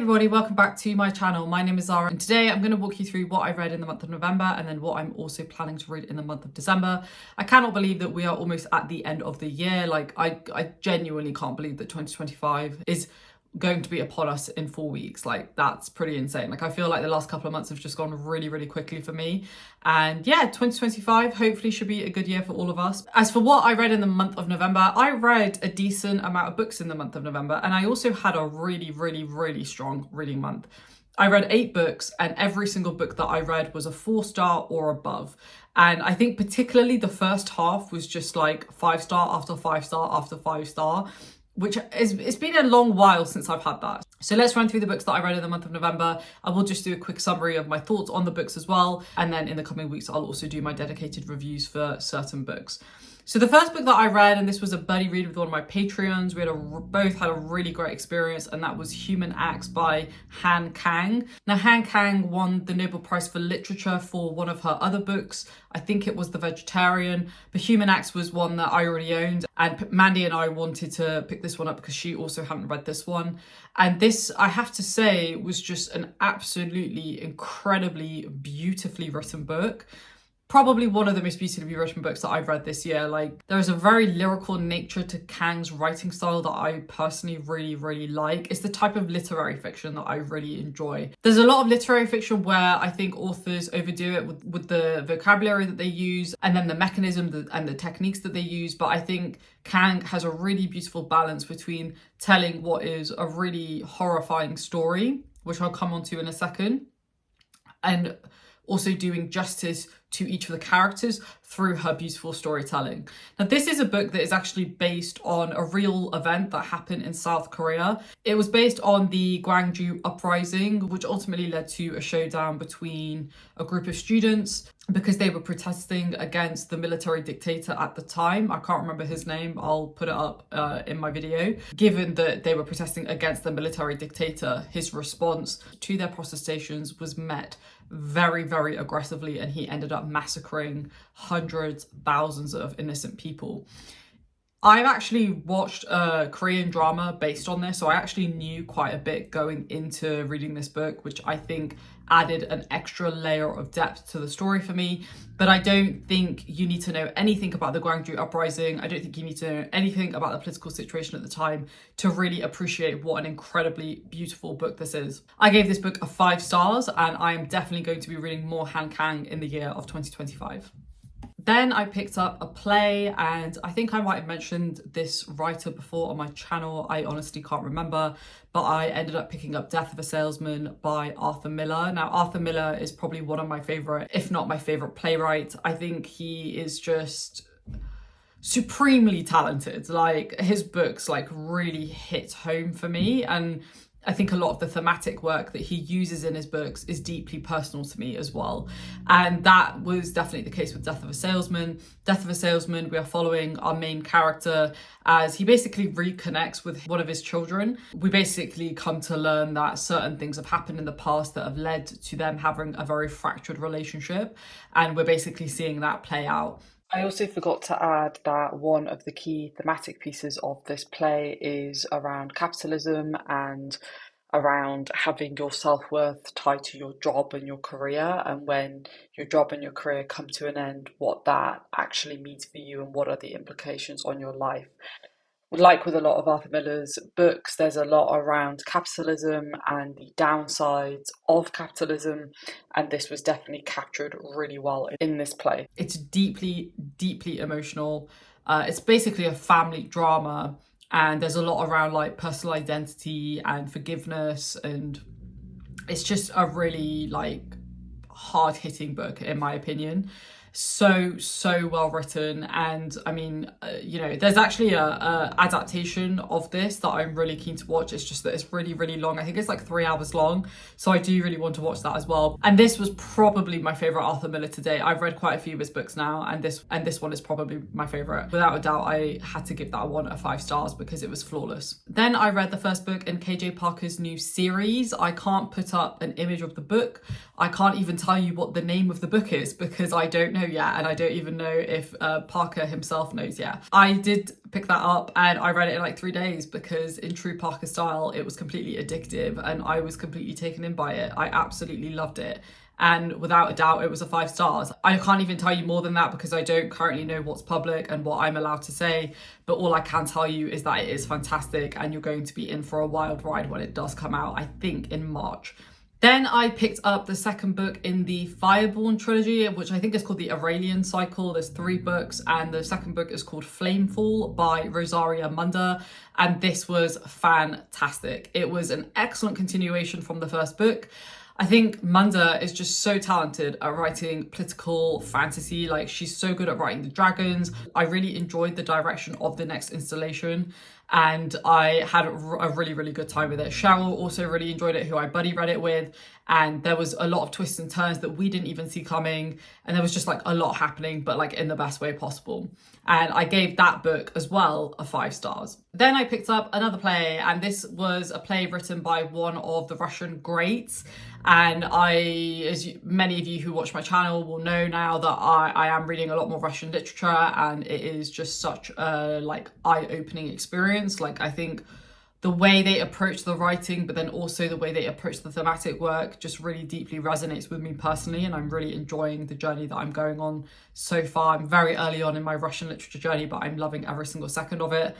everybody, welcome back to my channel. My name is Zara and today I'm going to walk you through what I read in the month of November and then what I'm also planning to read in the month of December. I cannot believe that we are almost at the end of the year. Like I genuinely can't believe that 2025 is going to be upon us in 4 weeks. Like that's pretty insane. Like I feel like the last couple of months have just gone really quickly for me, and yeah, 2025 hopefully should be a good year for all of us. As for what I read in the month of November, I read a decent amount of books in the month of November, and I also had a really strong reading month. I read 8 books and every single book that I read was a 4-star or above. And I think particularly the first half was just like 5-star after 5-star after 5-star, which is, it's been a long while since I've had that. So let's run through the books that I read in the month of November. I will just do a quick summary of my thoughts on the books as well. And then in the coming weeks, I'll also do my dedicated reviews for certain books. So the first book that I read, and this was a buddy read with one of my Patreons, we both had a really great experience, and that was Human Acts by Han Kang. Now, Han Kang won the Nobel Prize for Literature for one of her other books. I think it was The Vegetarian, but Human Acts was one that I already owned, and Mandy and I wanted to pick this one up because she also hadn't read this one. And this, I have to say, was just an absolutely incredibly beautifully written book. Probably one of the most beautifully written books that I've read this year. Like, there is a very lyrical nature to Kang's writing style that I personally really like. It's the type of literary fiction that I really enjoy. There's a lot of literary fiction where I think authors overdo it with the vocabulary that they use and then the mechanism and the techniques that they use. But I think Kang has a really beautiful balance between telling what is a really horrifying story, which I'll come on to in a second, and also doing justice to each of the characters through her beautiful storytelling. Now, this is a book that is actually based on a real event that happened in South Korea. It was based on the Gwangju uprising, which ultimately led to a showdown between a group of students because they were protesting against the military dictator at the time. I can't remember his name. I'll put it up in my video. Given that they were protesting against the military dictator, his response to their protestations was met very aggressively, and he ended up massacring hundreds, thousands of innocent people. I've actually watched a Korean drama based on this, so I actually knew quite a bit going into reading this book, which I think added an extra layer of depth to the story for me. But I don't think you need to know anything about the Gwangju uprising. I don't think you need to know anything about the political situation at the time to really appreciate what an incredibly beautiful book this is. I gave this book a 5 stars, and I am definitely going to be reading more Han Kang in the year of 2025. Then I picked up a play, and I think I might have mentioned this writer before on my channel. I honestly can't remember, but I ended up picking up Death of a Salesman by Arthur Miller. Now, Arthur Miller is probably one of my favorite, if not my favorite playwright. I think he is just supremely talented. Like, his books like really hit home for me, and I think a lot of the thematic work that he uses in his books is deeply personal to me as well. And that was definitely the case with Death of a Salesman. Death of a Salesman, we are following our main character as he basically reconnects with one of his children. We basically come to learn that certain things have happened in the past that have led to them having a very fractured relationship. And we're basically seeing that play out. I also forgot to add that one of the key thematic pieces of this play is around capitalism and around having your self-worth tied to your job and your career, and when your job and your career come to an end, what that actually means for you and what are the implications on your life. Like with a lot of Arthur Miller's books, there's a lot around capitalism and the downsides of capitalism, and this was definitely captured really well in this play. It's deeply emotional. It's basically a family drama, and there's a lot around like personal identity and forgiveness, and it's just a really like hard-hitting book in my opinion. So well written, and I mean, you know, there's actually a adaptation of this that I'm really keen to watch. It's just that it's really long. I think it's like 3 hours long, so I do really want to watch that as well. And this was probably my favorite Arthur Miller to date. I've read quite a few of his books now, and this one is probably my favorite. Without a doubt, I had to give that one a 5 stars because it was flawless. Then I read the first book in KJ Parker's new series. I can't put up an image of the book. I can't even tell you what the name of the book is because I don't know know yet, and I don't even know if Parker himself knows yet. I did pick that up and I read it in like 3 days because in true Parker style, it was completely addictive and I was completely taken in by it. I absolutely loved it. And without a doubt, it was a 5 stars. I can't even tell you more than that because I don't currently know what's public and what I'm allowed to say. But all I can tell you is that it is fantastic and you're going to be in for a wild ride when it does come out, I think in March. Then I picked up the second book in the Fireborn trilogy, which I think is called the Aurelian Cycle. There's 3 books, and the second book is called Flamefall by Rosaria Munda, and this was fantastic. It was an excellent continuation from the first book. I think Munda is just so talented at writing political fantasy. Like, she's so good at writing the dragons. I really enjoyed the direction of the next installation and I had a really, really good time with it. Cheryl also really enjoyed it, who I buddy read it with. And there was a lot of twists and turns that we didn't even see coming. And there was just like a lot happening, but like in the best way possible. And I gave that book as well a 5 stars. Then I picked up another play, and this was a play written by one of the Russian greats. And many of you who watch my channel will know now that I am reading a lot more Russian literature, and it is just such a like eye-opening experience. Like, I think the way they approach the writing, but then also the way they approach the thematic work just really deeply resonates with me personally, and I'm really enjoying the journey that I'm going on so far. I'm very early on in my Russian literature journey, but I'm loving every single second of it.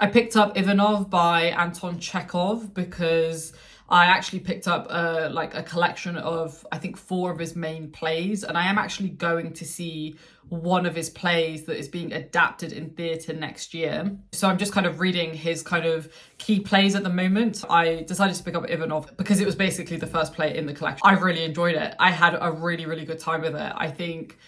I picked up Ivanov by Anton Chekhov because I actually picked up a collection of, I think, 4 of his main plays, and I am actually going to see one of his plays that is being adapted in theatre next year. So I'm just kind of reading his kind of key plays at the moment. I decided to pick up Ivanov because it was basically the first play in the collection. I really enjoyed it. I had a really, really good time with it. I think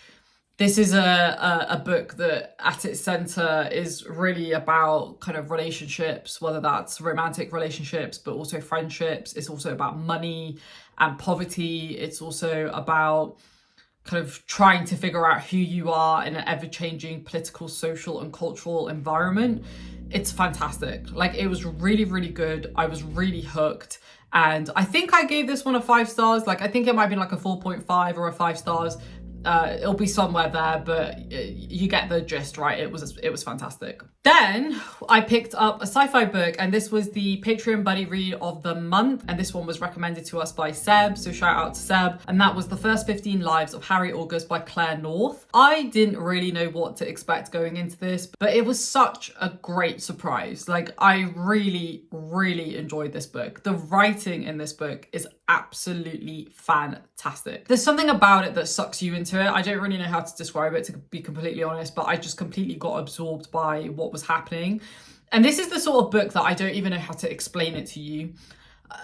this is a book that at its center is really about kind of relationships, whether that's romantic relationships, but also friendships. It's also about money and poverty. It's also about kind of trying to figure out who you are in an ever-changing political, social, and cultural environment. It's fantastic. Like, it was really, really good. I was really hooked. And I think I gave this one a 5 stars. Like, I think it might be like a 4.5 or a 5 stars. It'll be somewhere there, but you get the gist, right? It was fantastic. Then I picked up a sci-fi book, and this was the Patreon buddy read of the month, and this one was recommended to us by Seb, so shout out to Seb, and that was The First 15 Lives of Harry August by Claire North. I didn't really know what to expect going into this, but it was such a great surprise. Like, I really, really enjoyed this book. The writing in this book is absolutely fantastic. There's something about it that sucks you into it. I don't really know how to describe it, to be completely honest, but I just completely got absorbed by what was happening. And this is the sort of book that I don't even know how to explain it to you.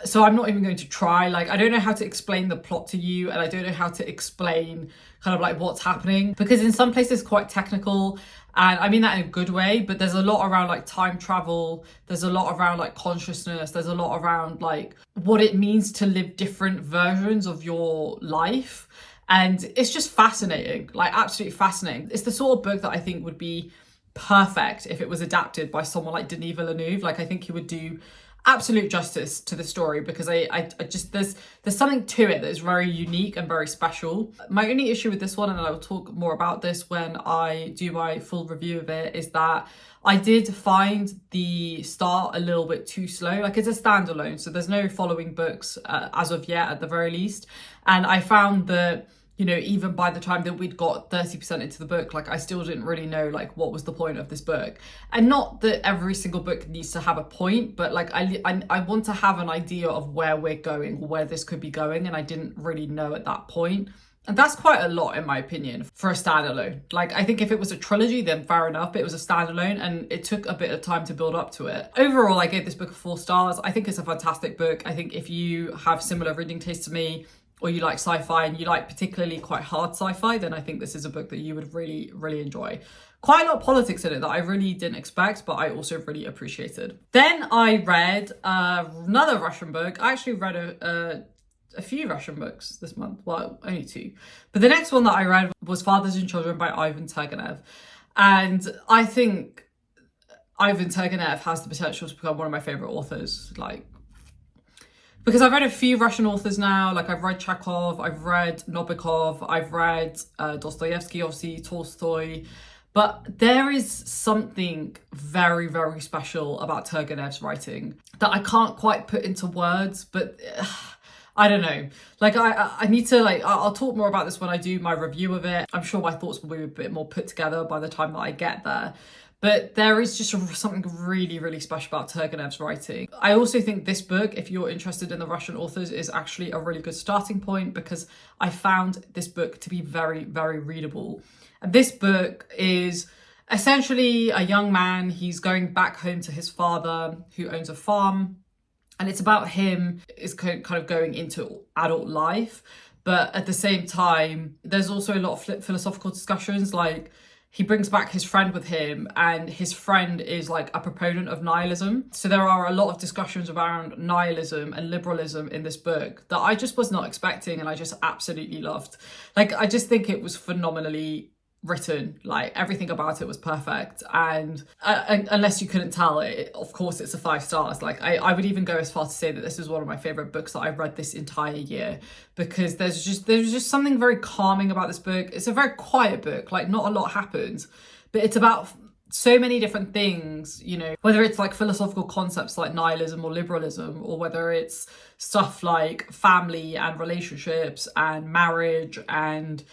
So I'm not even going to try. Like, I don't know how to explain the plot to you, and I don't know how to explain kind of like what's happening, because in some places it's quite technical, and I mean that in a good way, but there's a lot around like time travel, there's a lot around like consciousness, there's a lot around like what it means to live different versions of your life. And it's just fascinating, like absolutely fascinating. It's the sort of book that I think would be perfect if it was adapted by someone like Denis Villeneuve. Like, I think he would do absolute justice to the story, because I just there's something to it that is very unique and very special. My only issue with this one, and I will talk more about this when I do my full review of it, is that I did find the start a little bit too slow. Like, it's a standalone, so there's no following books as of yet, at the very least. And I found that, you know, even by the time that we'd got 30% into the book, like, I still didn't really know like what was the point of this book. And not that every single book needs to have a point, but like I want to have an idea of where we're going, where this could be going, and I didn't really know at that point. And that's quite a lot, in my opinion, for a standalone. Like, I think if it was a trilogy, then fair enough, but it was a standalone and it took a bit of time to build up to it. Overall, I gave this book 4 stars. I think it's a fantastic book. I think if you have similar reading tastes to me, or you like sci-fi and you like particularly quite hard sci-fi, then I think this is a book that you would really, really enjoy. Quite a lot of politics in it that I really didn't expect, but I also really appreciated. Then I read another Russian book. I actually read a few Russian books this month. Well, only 2. But the next one that I read was Fathers and Children by Ivan Turgenev. And I think Ivan Turgenev has the potential to become one of my favourite authors. Like, because I've read a few Russian authors now. Like I've read Chekhov, I've read Nabokov, I've read Dostoevsky, obviously, Tolstoy. But there is something very, very special about Turgenev's writing that I can't quite put into words, but I don't know. Like I need to I'll talk more about this when I do my review of it. I'm sure my thoughts will be a bit more put together by the time that I get there. But there is just something really, really special about Turgenev's writing. I also think this book, if you're interested in the Russian authors, is actually a really good starting point because I found this book to be very, very readable. And this book is essentially a young man. He's going back home to his father who owns a farm. And it's about him is kind of going into adult life. But at the same time, there's also a lot of philosophical discussions. Like he brings back his friend with him and his friend is like a proponent of nihilism. So there are a lot of discussions around nihilism and liberalism in this book that I just was not expecting and I just absolutely loved. Like I just think it was phenomenally written. Like everything about it was perfect, and unless you couldn't tell, it of course it's a 5 stars. Like I would even go as far to say that this is one of my favorite books that I've read this entire year, because there's just something very calming about this book. It's a very quiet book, like not a lot happens, but it's about so many different things, you know, whether it's like philosophical concepts like nihilism or liberalism, or whether it's stuff like family and relationships and marriage and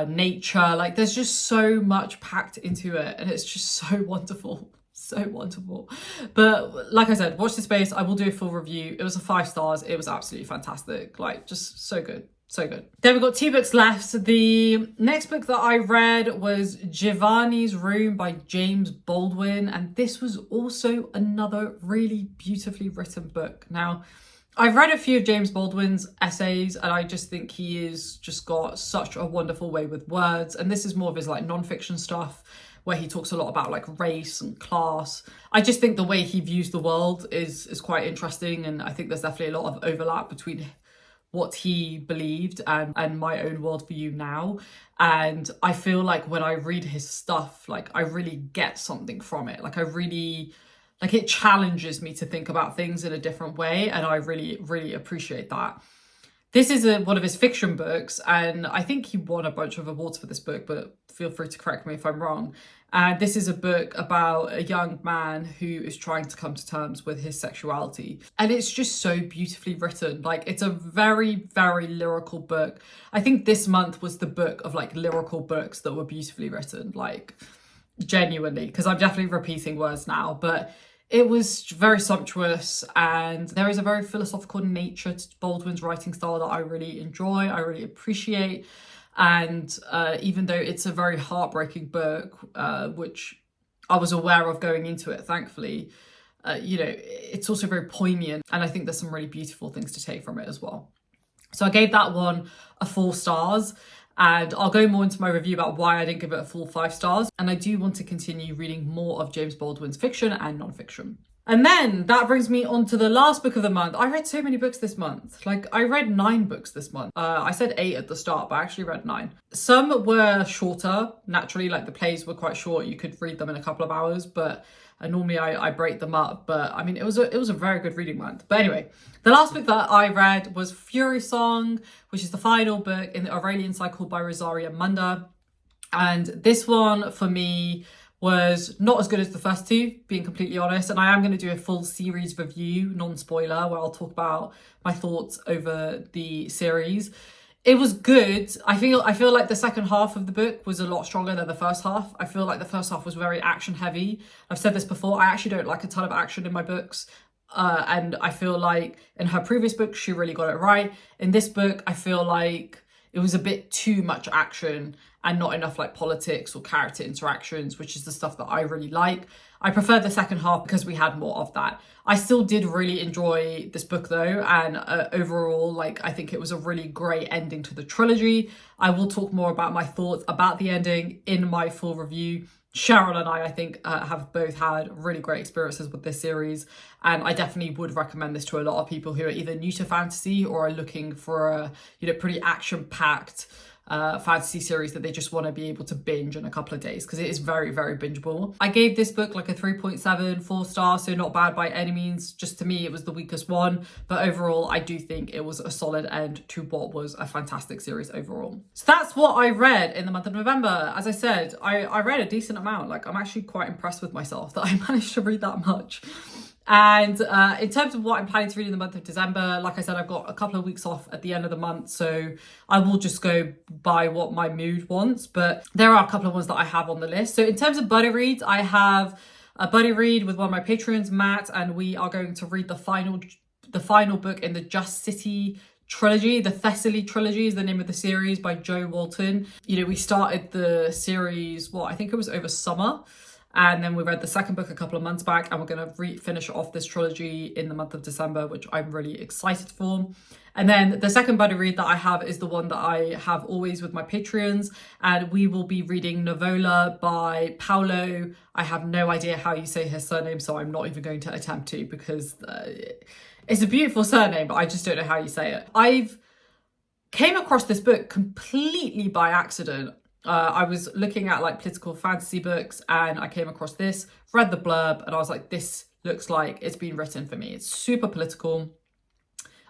nature. Like there's just so much packed into it and it's just so wonderful. So wonderful. But like I said, watch this space. I will do a full review. It was a 5 stars. It was absolutely fantastic. Like just so good. So good. Then we've got 2 books left. The next book that I read was Giovanni's Room by James Baldwin. And this was also another really beautifully written book. Now, I've read a few of James Baldwin's essays and I just think he is just got such a wonderful way with words. And this is more of his like non-fiction stuff where he talks a lot about like race and class. I just think the way he views the world is quite interesting. And I think there's definitely a lot of overlap between what he believed and my own worldview now. And I feel like when I read his stuff, like I really get something from it. Like it challenges me to think about things in a different way. And I really, really appreciate that. This is one of his fiction books. And I think he won a bunch of awards for this book, but feel free to correct me if I'm wrong. And this is a book about a young man who is trying to come to terms with his sexuality. And it's just so beautifully written. Like it's a very, very lyrical book. I think this month was the book of like lyrical books that were beautifully written, like genuinely, because I'm definitely repeating words now, but it was very sumptuous, and there is a very philosophical nature to Baldwin's writing style that I really enjoy, I really appreciate. And even though it's a very heartbreaking book, which I was aware of going into it, thankfully, you know, it's also very poignant. And I think there's some really beautiful things to take from it as well. So I gave that one a 4 stars. And I'll go more into my review about why I didn't give it a full 5 stars. And I do want to continue reading more of James Baldwin's fiction and non-fiction. And then that brings me on to the last book of the month. I read so many books this month. Like I read 9 books this month. I said 8 at the start, but I actually read 9. Some were shorter. Naturally, like the plays were quite short. You could read them in a couple of hours, but normally I break them up. But I mean, it was a very good reading month. But anyway, the last book that I read was Fury Song, which is the final book in the Aurelian cycle by Rosaria Munda. And this one for me was not as good as the first 2, being completely honest. And I am going to do a full series review, non-spoiler, where I'll talk about my thoughts over the series. It was good. I feel like the second half of the book was a lot stronger than the first half. I feel like the first half was very action heavy. I've said this before, I actually don't like a ton of action in my books. And I feel like in her previous book, she really got it right. In this book, I feel like it was a bit too much action and not enough like politics or character interactions, which is the stuff that I really like. I prefer the second half because we had more of that. I still did really enjoy this book though, and overall, like I think it was a really great ending to the trilogy. I will talk more about my thoughts about the ending in my full review. Sharon and I think, have both had really great experiences with this series, and I definitely would recommend this to a lot of people who are either new to fantasy or are looking for a, you know, pretty action-packed fantasy series that they just want to be able to binge in a couple of days, because it is very, very bingeable. I gave this book like a 3.7, 4 stars, so not bad by any means. Just to me, it was the weakest one, but overall, I do think it was a solid end to what was a fantastic series overall. So that's what I read in the month of November. As I said, I read a decent amount. Like, I'm actually quite impressed with myself that I managed to read that much. And in terms of what I'm planning to read in the month of December, like I said, I've got a couple of weeks off at the end of the month, so I will just go by what my mood wants. But there are a couple of ones that I have on the list. So in terms of buddy reads, I have a buddy read with one of my patrons, Matt, and we are going to read the final book in the Just City trilogy. The Thessaly trilogy is the name of the series by Joe Walton. You know, we started the series, I think it was over summer. And then we read the second book a couple of months back, and we're going to finish off this trilogy in the month of December, which I'm really excited for. And then the second buddy read that I have is the one that I have always with my Patreons, and we will be reading Novella by Paolo. I have no idea how you say his surname, so I'm not even going to attempt to, because it's a beautiful surname, but I just don't know how you say it. I've came across this book completely by accident. I was looking at like political fantasy books, and I came across this, read the blurb, and I was like, this looks like it's been written for me. It's super political.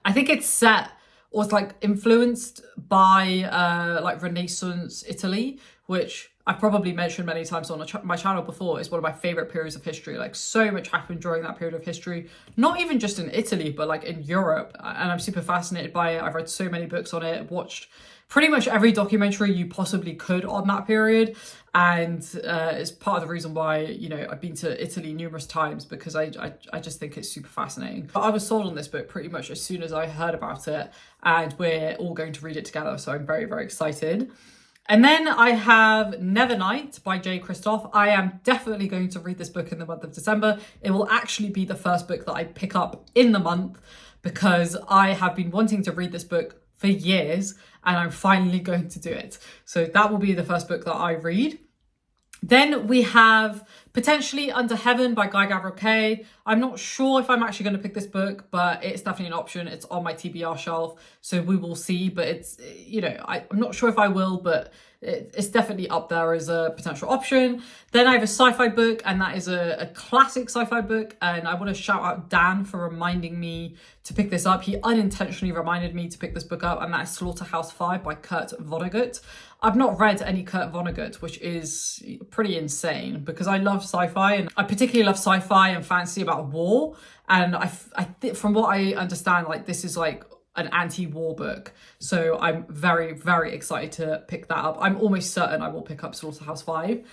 I think it's set, or it's like influenced by like Renaissance Italy, which I've probably mentioned many times on my channel before. It's one of my favorite periods of history. Like, so much happened during that period of history, not even just in Italy, but like in Europe. And I'm super fascinated by it. I've read so many books on it, watched pretty much every documentary you possibly could on that period. And it's part of the reason why, you know, I've been to Italy numerous times, because I just think it's super fascinating. But I was sold on this book pretty much as soon as I heard about it, and we're all going to read it together. So I'm very, very excited. And then I have Nevernight by Jay Kristoff. I am definitely going to read this book in the month of December. It will actually be the first book that I pick up in the month, because I have been wanting to read this book for years, and I'm finally going to do it. So that will be the first book that I read. Then we have potentially Under Heaven by Guy Gavriel Kay. I'm not sure if I'm actually going to pick this book, but it's definitely an option. It's on my TBR shelf, so we will see. But it's, you know, I'm not sure if I will, but it's definitely up there as a potential option. Then I have a sci-fi book, and that is a classic sci-fi book. And I want to shout out Dan for reminding me to pick this up. He unintentionally reminded me to pick this book up, and that is Slaughterhouse-Five by Kurt Vonnegut. I've not read any Kurt Vonnegut, which is pretty insane, because I love sci-fi, and I particularly love sci-fi and fantasy about war. And I from what I understand, like, this is like an anti-war book. So I'm very, very excited to pick that up. I'm almost certain I will pick up Slaughterhouse-Five.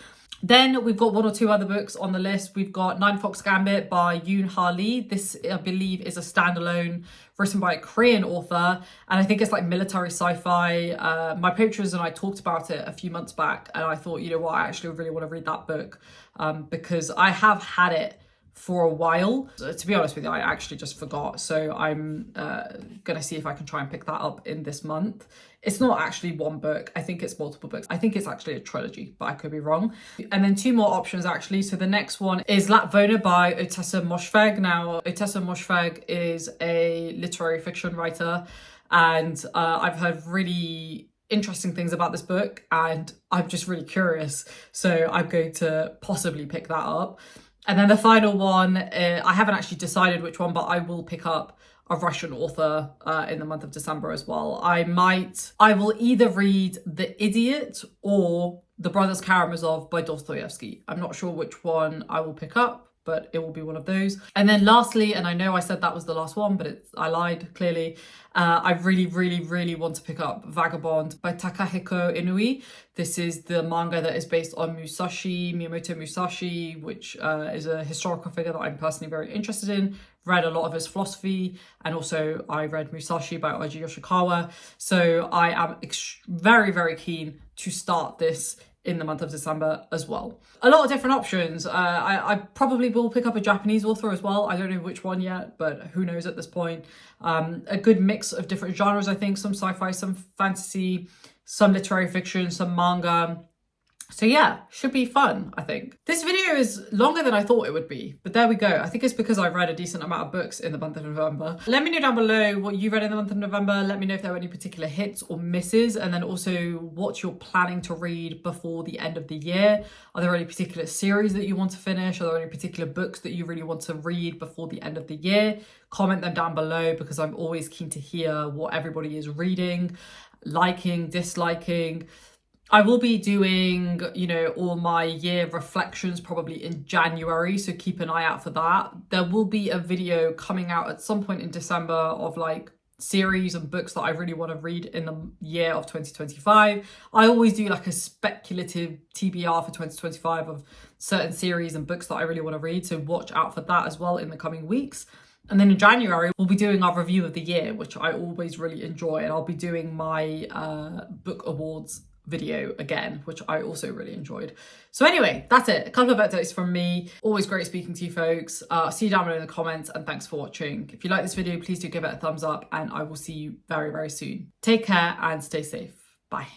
Then we've got one or two other books on the list. We've got Nine Fox Gambit by Yoon Ha Lee. This, I believe, is a standalone written by a Korean author, and I think it's like military sci-fi. My patrons and I talked about it a few months back, and I thought, you know what, I actually really want to read that book, because I have had it for a while. To be honest with you, I actually just forgot. So I'm gonna see if I can try and pick that up in this month. It's not actually one book. I think it's multiple books. I think it's actually a trilogy, but I could be wrong. And then two more options, actually. So the next one is Lapvona by Otessa Moshfegh. Now, Otessa Moshfegh is a literary fiction writer, and I've heard really interesting things about this book, and I'm just really curious. So I'm going to possibly pick that up. And then the final one, I haven't actually decided which one, but I will pick up a Russian author in the month of December as well. I will either read The Idiot or The Brothers Karamazov by Dostoevsky. I'm not sure which one I will pick up, but it will be one of those. And then lastly, and I know I said that was the last one, but I lied, clearly. I really, really, really want to pick up Vagabond by Takahiko Inui. This is the manga that is based on Miyamoto Musashi, which is a historical figure that I'm personally very interested in. Read a lot of his philosophy, and also I read Musashi by Oji Yoshikawa. So I am very, very keen to start this in the month of December as well. A lot of different options. I probably will pick up a Japanese author as well. I don't know which one yet, but who knows at this point. A good mix of different genres, I think. Some sci-fi, some fantasy, some literary fiction, some manga. So So yeah, should be fun, I think. This video is longer than I thought it would be, but there we go. I think it's because I've read a decent amount of books in the month of November. Let me know down below what you read in the month of November. Let me know if there were any particular hits or misses, and then also what you're planning to read before the end of the year. Are there any particular series that you want to finish? Are there any particular books that you really want to read before the end of the year? Comment them down below, because I'm always keen to hear what everybody is reading, liking, disliking. I will be doing, all my year reflections probably in January, so keep an eye out for that. There will be a video coming out at some point in December of like series and books that I really want to read in the year of 2025. I always do like a speculative TBR for 2025 of certain series and books that I really want to read, so watch out for that as well in the coming weeks. And then in January, we'll be doing our review of the year, which I always really enjoy, and I'll be doing my book awards video again, which I also really enjoyed. So anyway, that's it. A couple of updates from me. Always great speaking to you folks. See you down below in the comments, and thanks for watching. If you like this video, please do give it a thumbs up, and I will see you very, very soon. Take care and stay safe. Bye.